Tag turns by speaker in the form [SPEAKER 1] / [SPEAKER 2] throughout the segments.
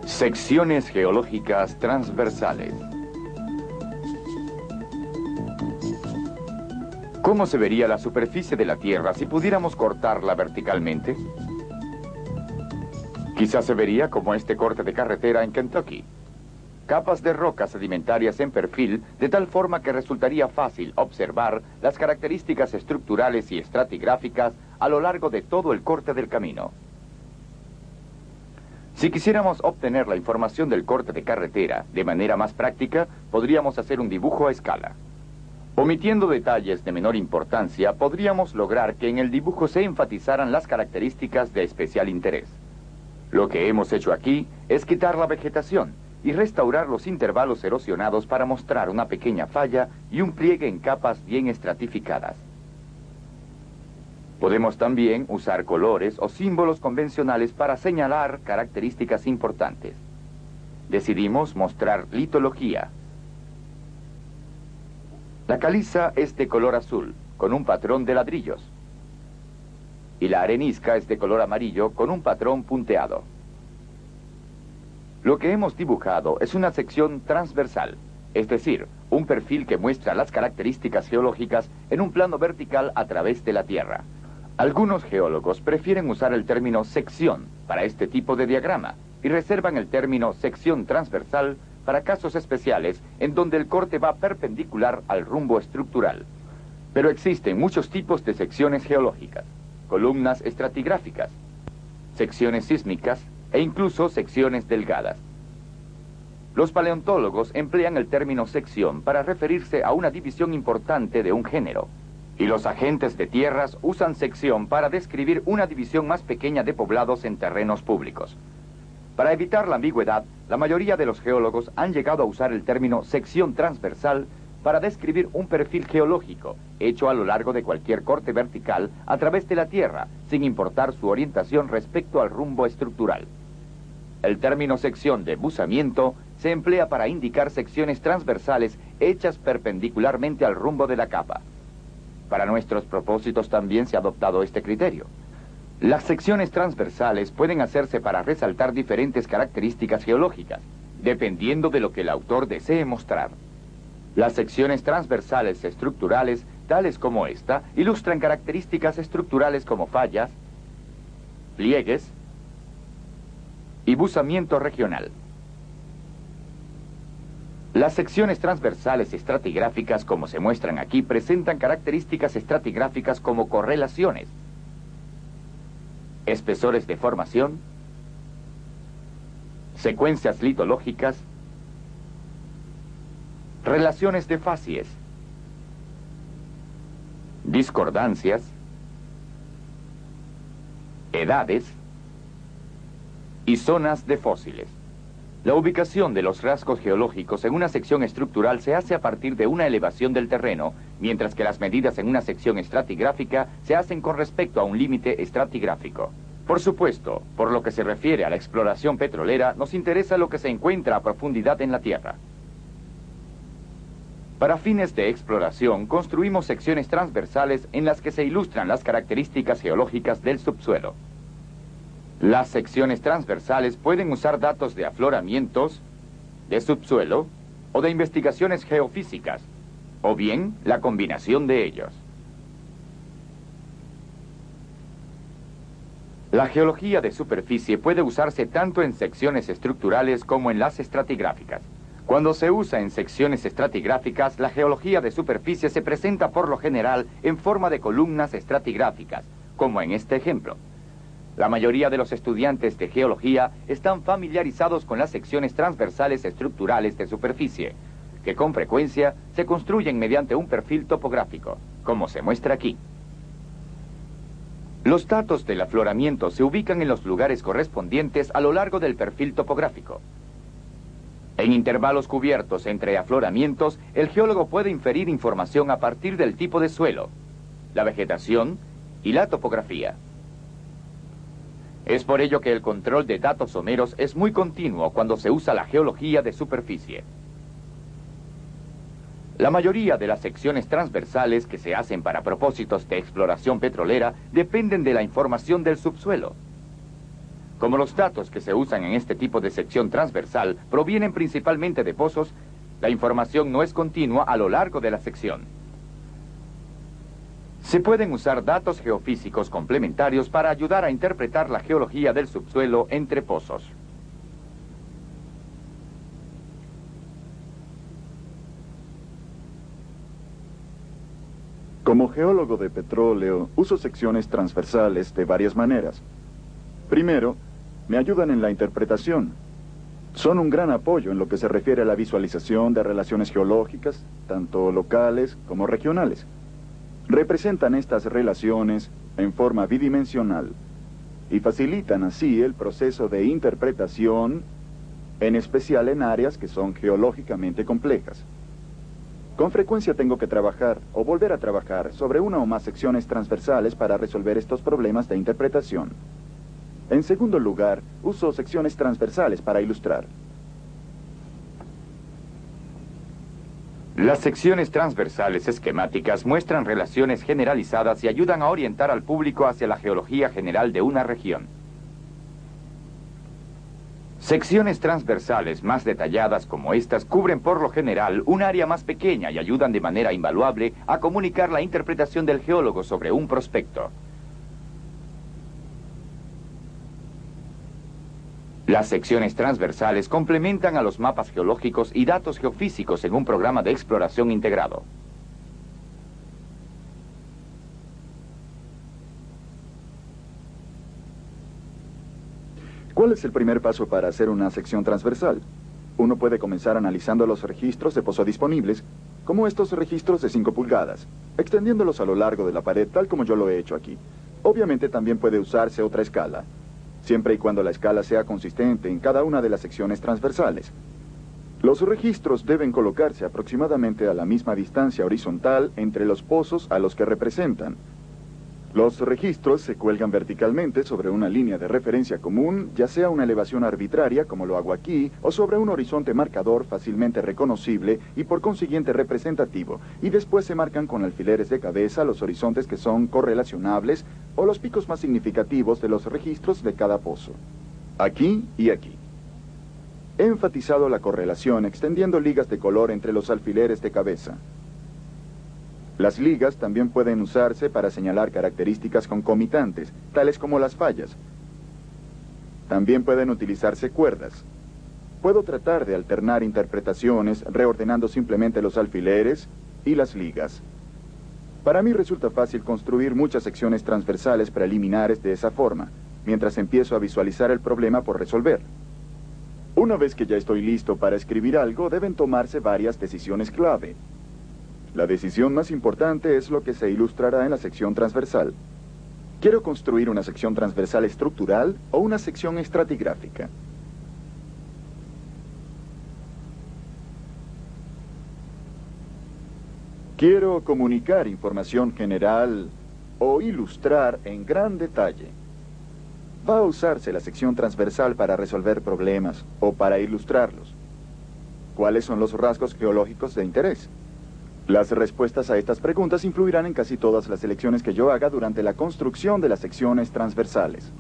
[SPEAKER 1] Secciones geológicas transversales. ¿Cómo se vería la superficie de la Tierra si pudiéramos cortarla verticalmente? Quizás se vería como este corte de carretera en Kentucky. Capas de rocas sedimentarias en perfil, de tal forma que resultaría fácil observar las características estructurales y estratigráficas a lo largo de todo el corte del camino. Si quisiéramos obtener la información del corte de carretera de manera más práctica, podríamos hacer un dibujo a escala. Omitiendo detalles de menor importancia, podríamos lograr que en el dibujo se enfatizaran las características de especial interés. Lo que hemos hecho aquí es quitar la vegetación y restaurar los intervalos erosionados para mostrar una pequeña falla y un pliegue en capas bien estratificadas. Podemos también usar colores o símbolos convencionales para señalar características importantes. Decidimos mostrar litología. La caliza es de color azul, con un patrón de ladrillos. Y la arenisca es de color amarillo, con un patrón punteado. Lo que hemos dibujado es una sección transversal, es decir, un perfil que muestra las características geológicas en un plano vertical a través de la Tierra. Algunos geólogos prefieren usar el término sección para este tipo de diagrama y reservan el término sección transversal para casos especiales en donde el corte va perpendicular al rumbo estructural. Pero existen muchos tipos de secciones geológicas: columnas estratigráficas, secciones sísmicas e incluso secciones delgadas. Los paleontólogos emplean el término sección para referirse a una división importante de un género. Y los agentes de tierras usan sección para describir una división más pequeña de poblados en terrenos públicos. Para evitar la ambigüedad, la mayoría de los geólogos han llegado a usar el término sección transversal para describir un perfil geológico hecho a lo largo de cualquier corte vertical a través de la Tierra, sin importar su orientación respecto al rumbo estructural. El término sección de buzamiento se emplea para indicar secciones transversales hechas perpendicularmente al rumbo de la capa. Para nuestros propósitos también se ha adoptado este criterio. Las secciones transversales pueden hacerse para resaltar diferentes características geológicas, dependiendo de lo que el autor desee mostrar. Las secciones transversales estructurales, tales como esta, ilustran características estructurales como fallas, pliegues y buzamiento regional. Las secciones transversales estratigráficas, como se muestran aquí, presentan características estratigráficas como correlaciones, espesores de formación, secuencias litológicas, relaciones de facies, discordancias, edades y zonas de fósiles. La ubicación de los rasgos geológicos en una sección estructural se hace a partir de una elevación del terreno, mientras que las medidas en una sección estratigráfica se hacen con respecto a un límite estratigráfico. Por supuesto, por lo que se refiere a la exploración petrolera, nos interesa lo que se encuentra a profundidad en la Tierra. Para fines de exploración, construimos secciones transversales en las que se ilustran las características geológicas del subsuelo. Las secciones transversales pueden usar datos de afloramientos, de subsuelo o de investigaciones geofísicas, o bien la combinación de ellos. La geología de superficie puede usarse tanto en secciones estructurales como en las estratigráficas. Cuando se usa en secciones estratigráficas, la geología de superficie se presenta por lo general en forma de columnas estratigráficas, como en este ejemplo. La mayoría de los estudiantes de geología están familiarizados con las secciones transversales estructurales de superficie, que con frecuencia se construyen mediante un perfil topográfico, como se muestra aquí. Los datos del afloramiento se ubican en los lugares correspondientes a lo largo del perfil topográfico. En intervalos cubiertos entre afloramientos, el geólogo puede inferir información a partir del tipo de suelo, la vegetación y la topografía. Es por ello que el control de datos someros es muy continuo cuando se usa la geología de superficie. La mayoría de las secciones transversales que se hacen para propósitos de exploración petrolera dependen de la información del subsuelo. Como los datos que se usan en este tipo de sección transversal provienen principalmente de pozos, la información no es continua a lo largo de la sección. Se pueden usar datos geofísicos complementarios para ayudar a interpretar la geología del subsuelo entre pozos.
[SPEAKER 2] Como geólogo de petróleo, uso secciones transversales de varias maneras. Primero, me ayudan en la interpretación. Son un gran apoyo en lo que se refiere a la visualización de relaciones geológicas, tanto locales como regionales. Representan estas relaciones en forma bidimensional y facilitan así el proceso de interpretación, en especial en áreas que son geológicamente complejas. Con frecuencia tengo que trabajar o volver a trabajar sobre una o más secciones transversales para resolver estos problemas de interpretación. En segundo lugar, uso secciones transversales para ilustrar.
[SPEAKER 1] Las secciones transversales esquemáticas muestran relaciones generalizadas y ayudan a orientar al público hacia la geología general de una región. Secciones transversales más detalladas como estas cubren por lo general un área más pequeña y ayudan de manera invaluable a comunicar la interpretación del geólogo sobre un prospecto. Las secciones transversales complementan a los mapas geológicos y datos geofísicos en un programa de exploración integrado.
[SPEAKER 2] ¿Cuál es el primer paso para hacer una sección transversal? Uno puede comenzar analizando los registros de pozo disponibles, como estos registros de 5 pulgadas, extendiéndolos a lo largo de la pared tal como yo lo he hecho aquí. Obviamente también puede usarse otra escala, siempre y cuando la escala sea consistente en cada una de las secciones transversales. Los registros deben colocarse aproximadamente a la misma distancia horizontal entre los pozos a los que representan. Los registros se cuelgan verticalmente sobre una línea de referencia común, ya sea una elevación arbitraria, como lo hago aquí, o sobre un horizonte marcador fácilmente reconocible y por consiguiente representativo, y después se marcan con alfileres de cabeza los horizontes que son correlacionables o los picos más significativos de los registros de cada pozo. Aquí y aquí. He enfatizado la correlación extendiendo ligas de color entre los alfileres de cabeza. Las ligas también pueden usarse para señalar características concomitantes, tales como las fallas. También pueden utilizarse cuerdas. Puedo tratar de alternar interpretaciones reordenando simplemente los alfileres y las ligas. Para mí resulta fácil construir muchas secciones transversales preliminares de esa forma, mientras empiezo a visualizar el problema por resolver. Una vez que ya estoy listo para escribir algo, deben tomarse varias decisiones clave. La decisión más importante es lo que se ilustrará en la sección transversal. ¿Quiero construir una sección transversal estructural o una sección estratigráfica? Quiero comunicar información general o ilustrar en gran detalle. Va a usarse la sección transversal para resolver problemas o para ilustrarlos. ¿Cuáles son los rasgos geológicos de interés? Las respuestas a estas preguntas influirán en casi todas las elecciones que yo haga durante la construcción de las secciones transversales.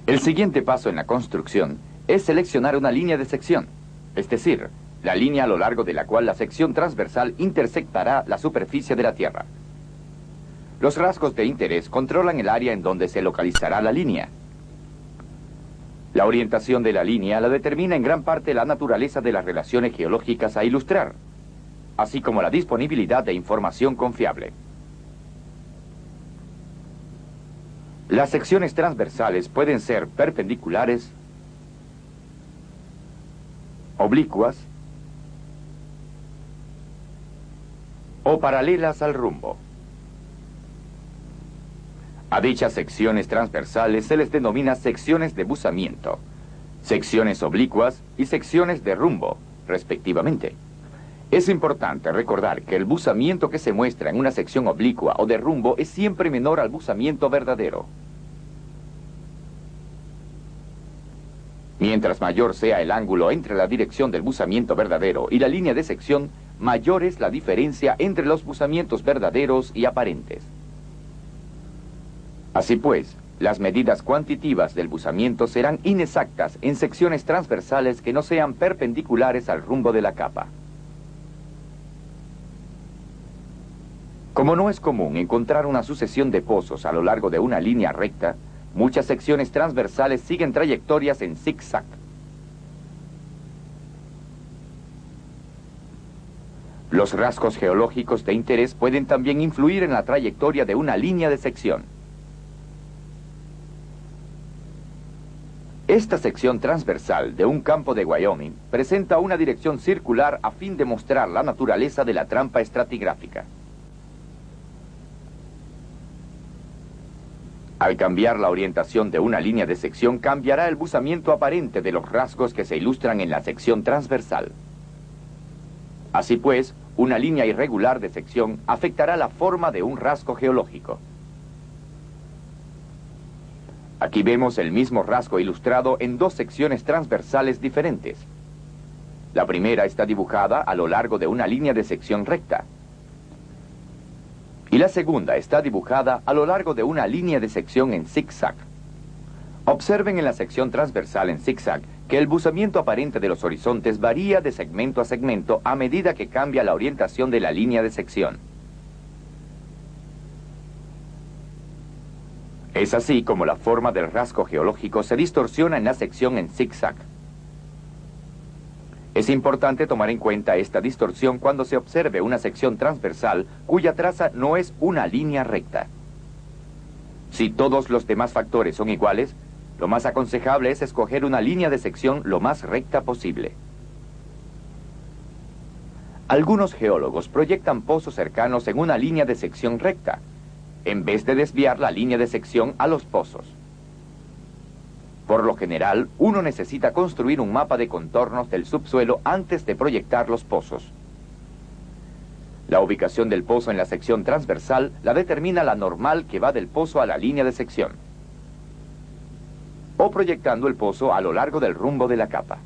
[SPEAKER 1] El siguiente paso en la construcción es seleccionar una línea de sección, es decir, la línea a lo largo de la cual la sección transversal intersectará la superficie de la Tierra. Los rasgos de interés controlan el área en donde se localizará la línea. La orientación de la línea la determina en gran parte la naturaleza de las relaciones geológicas a ilustrar, así como la disponibilidad de información confiable. Las secciones transversales pueden ser perpendiculares, oblicuas o paralelas al rumbo. A dichas secciones transversales se les denomina secciones de buzamiento, secciones oblicuas y secciones de rumbo, respectivamente. Es importante recordar que el buzamiento que se muestra en una sección oblicua o de rumbo es siempre menor al buzamiento verdadero. Mientras mayor sea el ángulo entre la dirección del buzamiento verdadero y la línea de sección, mayor es la diferencia entre los buzamientos verdaderos y aparentes. Así pues, Las medidas cuantitativas del buzamiento serán inexactas en secciones transversales que no sean perpendiculares al rumbo de la capa. Como no es común encontrar una sucesión de pozos a lo largo de una línea recta, muchas secciones transversales siguen trayectorias en zigzag. Los rasgos geológicos de interés pueden también influir en la trayectoria de una línea de sección. Esta sección transversal de un campo de Wyoming presenta una dirección circular a fin de mostrar la naturaleza de la trampa estratigráfica. Al cambiar la orientación de una línea de sección, cambiará el buzamiento aparente de los rasgos que se ilustran en la sección transversal. Así pues, una línea irregular de sección afectará la forma de un rasgo geológico. Aquí vemos el mismo rasgo ilustrado en dos secciones transversales diferentes. La primera está dibujada a lo largo de una línea de sección recta. Y la segunda está dibujada a lo largo de una línea de sección en zigzag. Observen en la sección transversal en zigzag que el buzamiento aparente de los horizontes varía de segmento a segmento a medida que cambia la orientación de la línea de sección. Es así como la forma del rasgo geológico se distorsiona en la sección en zigzag. Es importante tomar en cuenta esta distorsión cuando se observe una sección transversal cuya traza no es una línea recta. Si todos los demás factores son iguales, lo más aconsejable es escoger una línea de sección lo más recta posible. Algunos geólogos proyectan pozos cercanos en una línea de sección recta, en vez de desviar la línea de sección a los pozos. Por lo general, uno necesita construir un mapa de contornos del subsuelo antes de proyectar los pozos. La ubicación del pozo en la sección transversal la determina la normal que va del pozo a la línea de sección, o proyectando el pozo a lo largo del rumbo de la capa.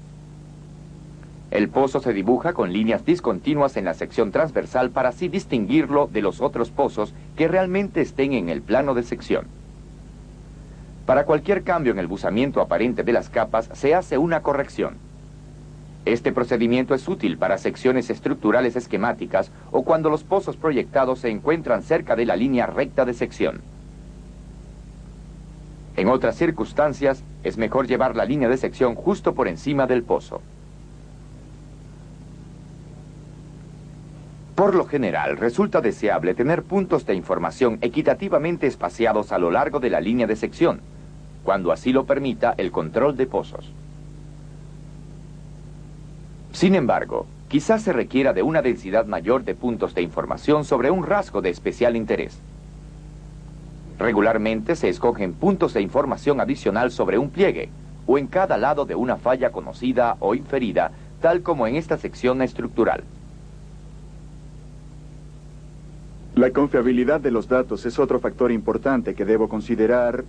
[SPEAKER 1] El pozo se dibuja con líneas discontinuas en la sección transversal para así distinguirlo de los otros pozos que realmente estén en el plano de sección. Para cualquier cambio en el buzamiento aparente de las capas se hace una corrección. Este procedimiento es útil para secciones estructurales esquemáticas o cuando los pozos proyectados se encuentran cerca de la línea recta de sección. En otras circunstancias, es mejor llevar la línea de sección justo por encima del pozo. Por lo general, resulta deseable tener puntos de información equitativamente espaciados a lo largo de la línea de sección, cuando así lo permita el control de pozos. Sin embargo, quizás se requiera de una densidad mayor de puntos de información sobre un rasgo de especial interés. Regularmente se escogen puntos de información adicional sobre un pliegue, o en cada lado de una falla conocida o inferida, tal como en esta sección estructural.
[SPEAKER 2] La confiabilidad de los datos es otro factor importante que debo considerar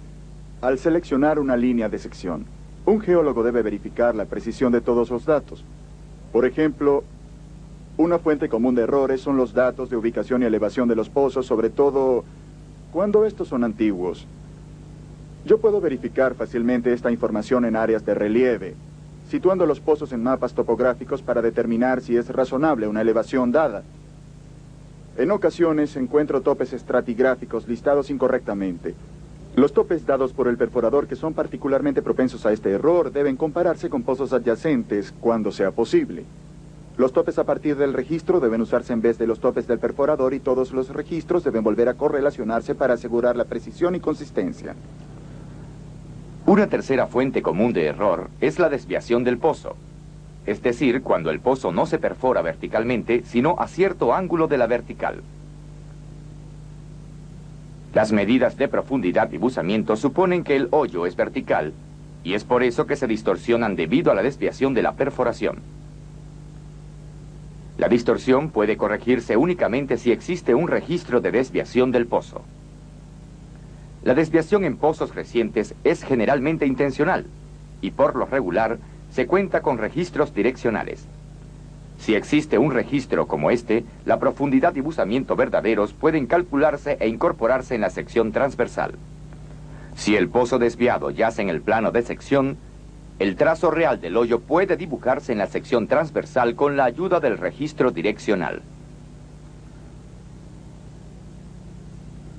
[SPEAKER 2] al seleccionar una línea de sección. Un geólogo debe verificar la precisión de todos los datos. Por ejemplo, una fuente común de errores son los datos de ubicación y elevación de los pozos, sobre todo cuando estos son antiguos. Yo puedo verificar fácilmente esta información en áreas de relieve, situando los pozos en mapas topográficos para determinar si es razonable una elevación dada. En ocasiones encuentro topes estratigráficos listados incorrectamente. Los topes dados por el perforador que son particularmente propensos a este error deben compararse con pozos adyacentes cuando sea posible. Los topes a partir del registro deben usarse en vez de los topes del perforador y todos los registros deben volver a correlacionarse para asegurar la precisión y consistencia.
[SPEAKER 1] Una tercera fuente común de error es la desviación del pozo. Es decir, cuando el pozo no se perfora verticalmente, sino a cierto ángulo de la vertical. Las medidas de profundidad y buzamiento suponen que el hoyo es vertical, y es por eso que se distorsionan debido a la desviación de la perforación. La distorsión puede corregirse únicamente si existe un registro de desviación del pozo. La desviación en pozos recientes es generalmente intencional, y por lo regular, se cuenta con registros direccionales. Si existe un registro como este, la profundidad y buzamiento verdaderos pueden calcularse e incorporarse en la sección transversal. Si el pozo desviado yace en el plano de sección, el trazo real del hoyo puede dibujarse en la sección transversal con la ayuda del registro direccional.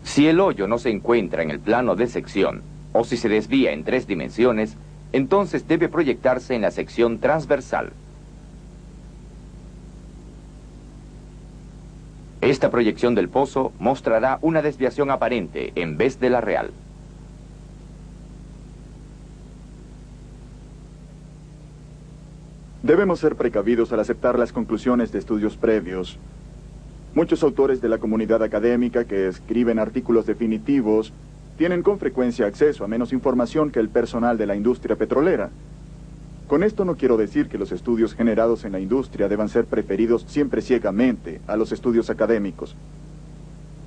[SPEAKER 1] Si el hoyo no se encuentra en el plano de sección, o si se desvía en 3 dimensiones, entonces debe proyectarse en la sección transversal. Esta proyección del pozo mostrará una desviación aparente en vez de la real.
[SPEAKER 2] Debemos ser precavidos al aceptar las conclusiones de estudios previos. Muchos autores de la comunidad académica que escriben artículos definitivos tienen con frecuencia acceso a menos información que el personal de la industria petrolera. Con esto no quiero decir que los estudios generados en la industria deban ser preferidos siempre ciegamente a los estudios académicos.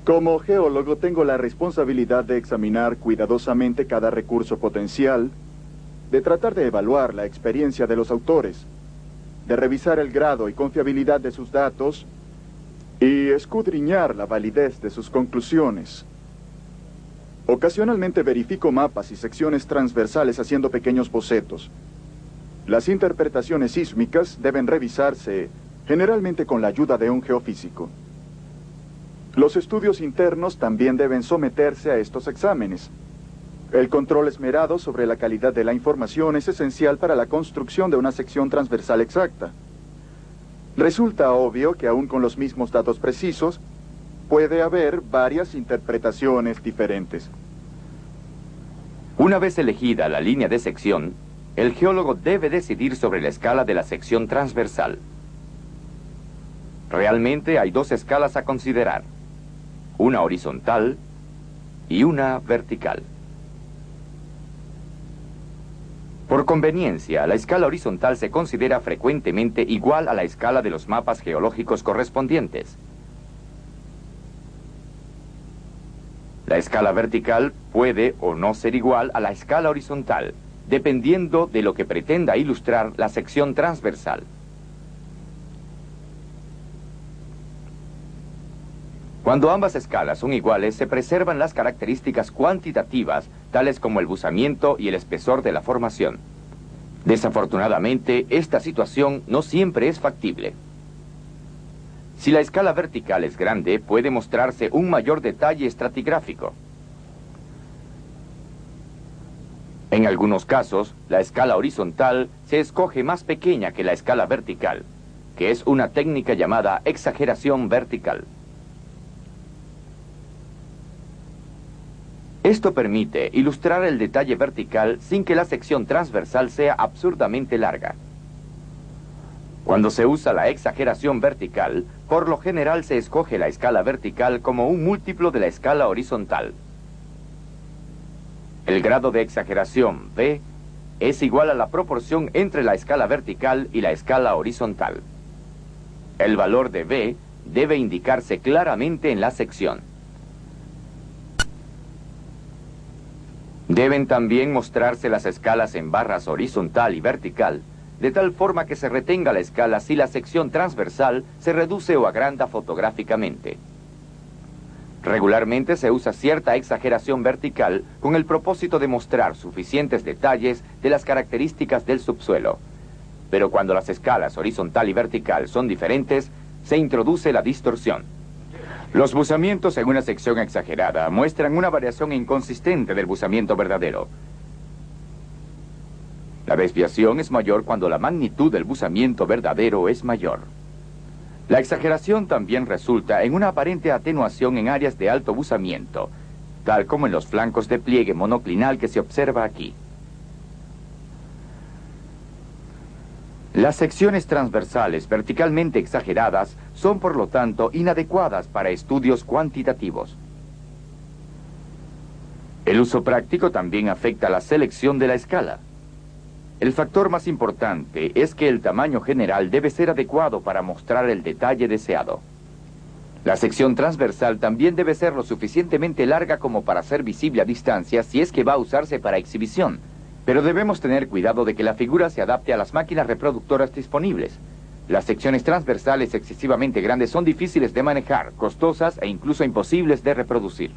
[SPEAKER 2] Como geólogo tengo la responsabilidad de examinar cuidadosamente cada recurso potencial, de tratar de evaluar la experiencia de los autores, de revisar el grado y confiabilidad de sus datos y escudriñar la validez de sus conclusiones. Ocasionalmente verifico mapas y secciones transversales haciendo pequeños bocetos. Las interpretaciones sísmicas deben revisarse generalmente con la ayuda de un geofísico. Los estudios internos también deben someterse a estos exámenes. El control esmerado sobre la calidad de la información es esencial para la construcción de una sección transversal exacta. Resulta obvio que aún con los mismos datos precisos, puede haber varias interpretaciones diferentes.
[SPEAKER 1] Una vez elegida la línea de sección, el geólogo debe decidir sobre la escala de la sección transversal. Realmente hay 2 escalas a considerar, una horizontal y una vertical. Por conveniencia, la escala horizontal se considera frecuentemente igual a la escala de los mapas geológicos correspondientes. La escala vertical puede o no ser igual a la escala horizontal, dependiendo de lo que pretenda ilustrar la sección transversal. Cuando ambas escalas son iguales, se preservan las características cuantitativas, tales como el buzamiento y el espesor de la formación. Desafortunadamente, esta situación no siempre es factible. Si la escala vertical es grande, puede mostrarse un mayor detalle estratigráfico. En algunos casos, la escala horizontal se escoge más pequeña que la escala vertical, que es una técnica llamada exageración vertical. Esto permite ilustrar el detalle vertical sin que la sección transversal sea absurdamente larga. Cuando se usa la exageración vertical, por lo general se escoge la escala vertical como un múltiplo de la escala horizontal. El grado de exageración, V, es igual a la proporción entre la escala vertical y la escala horizontal. El valor de V debe indicarse claramente en la sección. Deben también mostrarse las escalas en barras horizontal y vertical, de tal forma que se retenga la escala si la sección transversal se reduce o agranda fotográficamente. Regularmente se usa cierta exageración vertical con el propósito de mostrar suficientes detalles de las características del subsuelo. Pero cuando las escalas horizontal y vertical son diferentes, se introduce la distorsión. Los buzamientos en una sección exagerada muestran una variación inconsistente del buzamiento verdadero. La desviación es mayor cuando la magnitud del buzamiento verdadero es mayor. La exageración también resulta en una aparente atenuación en áreas de alto buzamiento, tal como en los flancos de pliegue monoclinal que se observa aquí. Las secciones transversales verticalmente exageradas son, por lo tanto, inadecuadas para estudios cuantitativos. El uso práctico también afecta la selección de la escala. El factor más importante es que el tamaño general debe ser adecuado para mostrar el detalle deseado. La sección transversal también debe ser lo suficientemente larga como para ser visible a distancia si es que va a usarse para exhibición. Pero debemos tener cuidado de que la figura se adapte a las máquinas reproductoras disponibles. Las secciones transversales excesivamente grandes son difíciles de manejar, costosas e incluso imposibles de reproducir.